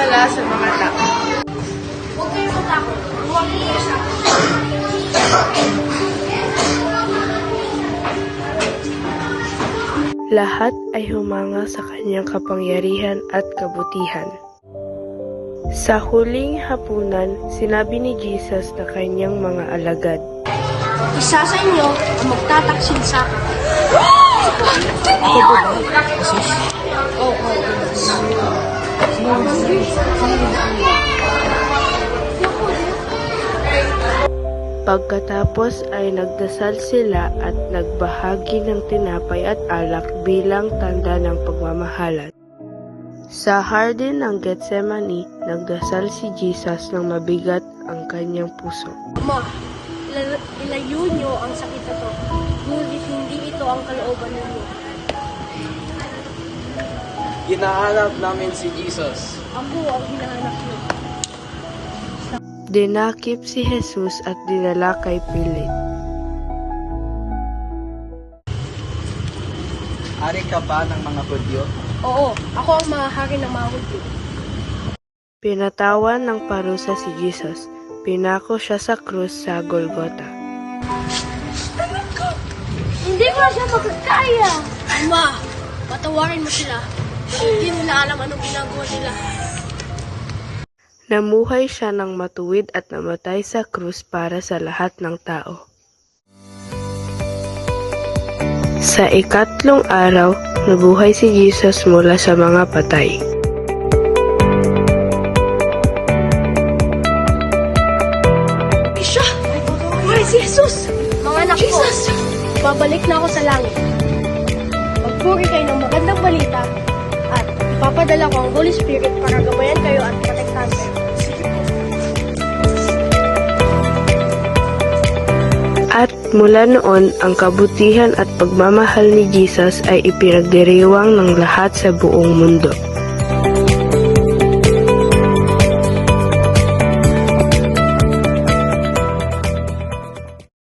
himala sa mga tao. Huwag kayong matakot. Huwag niyo sa Lahat ay humanga sa kanyang kapangyarihan at kabutihan. Sa huling hapunan, sinabi ni Jesus na kanyang mga alagad, Isa sa inyo ang magtataksil sa akin. Pagkatapos ay nagdasal sila at nagbahagi ng tinapay at alak bilang tanda ng pagmamahalan. Sa hardin ng Getsemani, nagdasal si Jesus ng mabigat ang kanyang puso. Ama, ilayo niyo ang sakit na to. Ngunit hindi ito ang kalooban ninyo. Hinahanap namin si Jesus. Ako ang hinahanap niyo. Dinakip si Jesus at dinala kay Pilate. Ari ka ba ng mga Hudyo? Oo, ako ang mahahari ng mga Hudyo. Pinatawan ng parusa si Jesus. Pinako siya sa krus sa Golgota. Hindi ko siya magkakaya! Ama, patawarin mo sila. Hindi nila alam anong ginagawa nila. Namuhay siya ng matuwid at namatay sa krus para sa lahat ng tao. Sa ikatlong araw, nabuhay si Jesus mula sa mga patay. Siya! Buhay si Jesus! Mga anak ko, babalik na ako sa langit. Magpuri kayo ng magandang balita at ipapadala ko ang Holy Spirit para gabayan kayo at protektahan kayo. At mula noon, ang kabutihan at pagmamahal ni Jesus ay ipinagdiriwang ng lahat sa buong mundo.